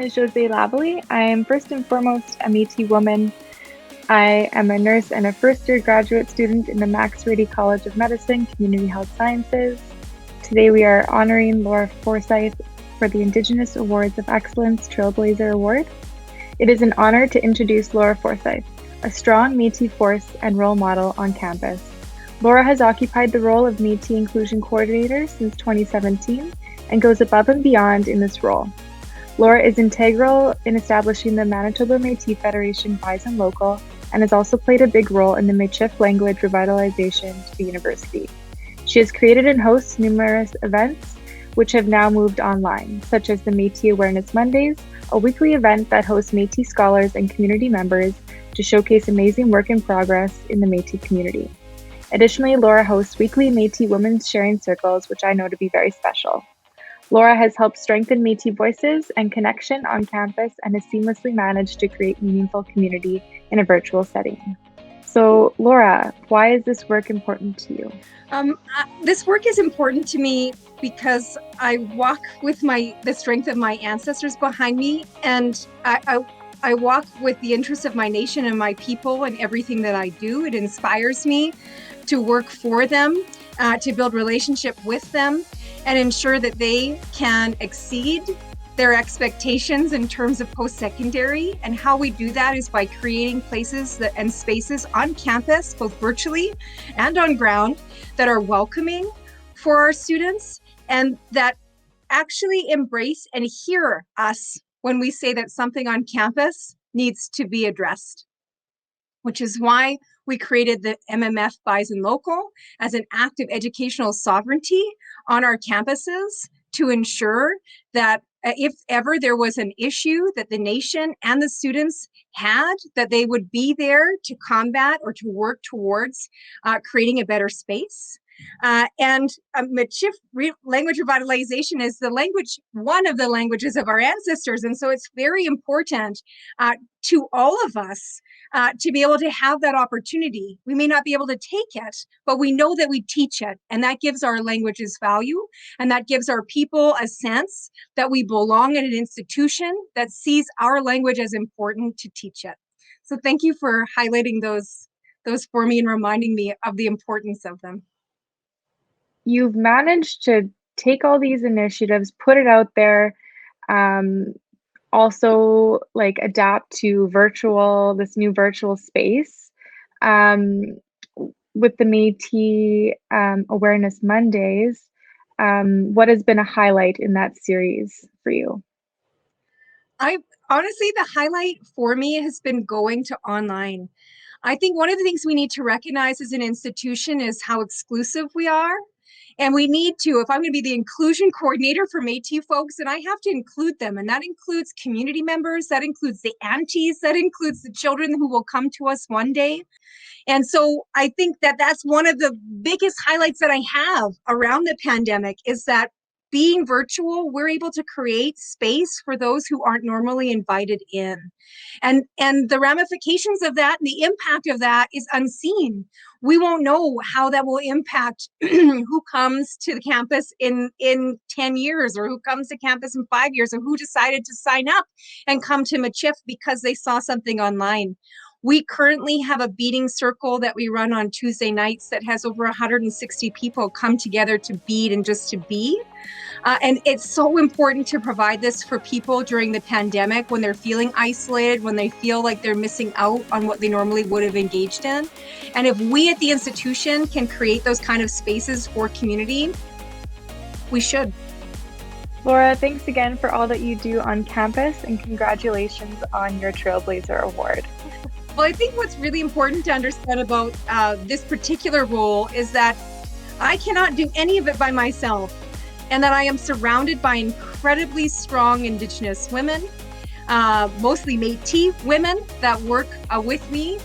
is Jose Lavely. I am first and foremost a Métis woman. I am a nurse and a first-year graduate student in the Max Rady College of Medicine, Community Health Sciences. Today we are honoring Laura Forsythe for the Indigenous Awards of Excellence Trailblazer Award. It is an honor to introduce Laura Forsythe, a strong Métis force and role model on campus. Laura has occupied the role of Métis Inclusion Coordinator since 2017 and goes above and beyond in this role. Laura is integral in establishing the Manitoba Métis Federation Bison Local and has also played a big role in the Michif language revitalization to the university. She has created and hosts numerous events which have now moved online, such as the Métis Awareness Mondays, a weekly event that hosts Métis scholars and community members to showcase amazing work in progress in the Métis community. Additionally, Laura hosts weekly Métis Women's Sharing Circles, which I know to be very special. Laura has helped strengthen Métis voices and connection on campus and has seamlessly managed to create meaningful community in a virtual setting. So, Laura, why is this work important to you? This work is important to me because I walk with the strength of my ancestors behind me, and I walk with the interests of my nation and my people in everything that I do. It inspires me to work for them, to build relationship with them, and ensure that they can exceed their expectations in terms of post-secondary. And how we do that is by creating places and spaces on campus, both virtually and on ground, that are welcoming for our students and that actually embrace and hear us when we say that something on campus needs to be addressed, which is why we created the MMF Bison Local as an act of educational sovereignty on our campuses to ensure that if ever there was an issue that the nation and the students had, that they would be there to combat or to work towards creating a better space. Michif language revitalization is one of the languages of our ancestors. And so it's very important to all of us to be able to have that opportunity. We may not be able to take it, but we know that we teach it. And that gives our languages value. And that gives our people a sense that we belong in an institution that sees our language as important to teach it. So thank you for highlighting those for me and reminding me of the importance of them. You've managed to take all these initiatives, put it out there, also like adapt to this new virtual space with the Métis Awareness Mondays. What has been a highlight in that series for you? Honestly, the highlight for me has been going to online. I think one of the things we need to recognize as an institution is how exclusive we are. And we need to, if I'm going to be the inclusion coordinator for Métis folks, then I have to include them. And that includes community members, that includes the aunties, that includes the children who will come to us one day. And so I think that that's one of the biggest highlights that I have around the pandemic is that being virtual, we're able to create space for those who aren't normally invited in. And the ramifications of that and the impact of that is unseen. We won't know how that will impact who comes to the campus in 10 years or who comes to campus in 5 years or who decided to sign up and come to Michif because they saw something online. We currently have a beading circle that we run on Tuesday nights that has over 160 people come together to bead and just to be. And it's so important to provide this for people during the pandemic when they're feeling isolated, when they feel like they're missing out on what they normally would have engaged in. And if we at the institution can create those kind of spaces for community, we should. Laura, thanks again for all that you do on campus and congratulations on your Trailblazer Award. Well, I think what's really important to understand about this particular role is that I cannot do any of it by myself, and that I am surrounded by incredibly strong Indigenous women, mostly Métis women that work with me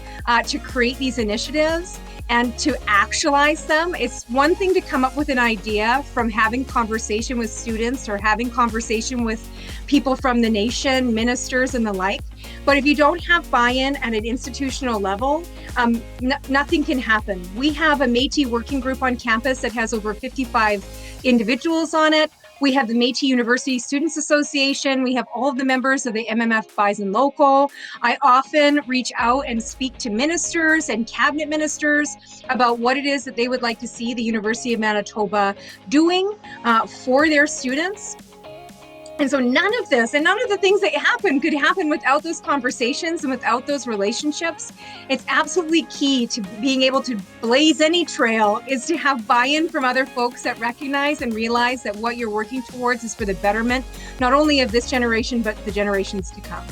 to create these initiatives and to actualize them. It's one thing to come up with an idea from having conversation with students or having conversation with people from the nation, ministers and the like. But if you don't have buy-in at an institutional level, nothing can happen. We have a Métis working group on campus that has over 55 individuals on it. We have the Métis University Students Association. We have all of the members of the MMF Bison Local. I often reach out and speak to ministers and cabinet ministers about what it is that they would like to see the University of Manitoba doing for their students. And so none of this and none of the things that happen could happen without those conversations and without those relationships. It's absolutely key to being able to blaze any trail is to have buy-in from other folks that recognize and realize that what you're working towards is for the betterment, not only of this generation, but the generations to come.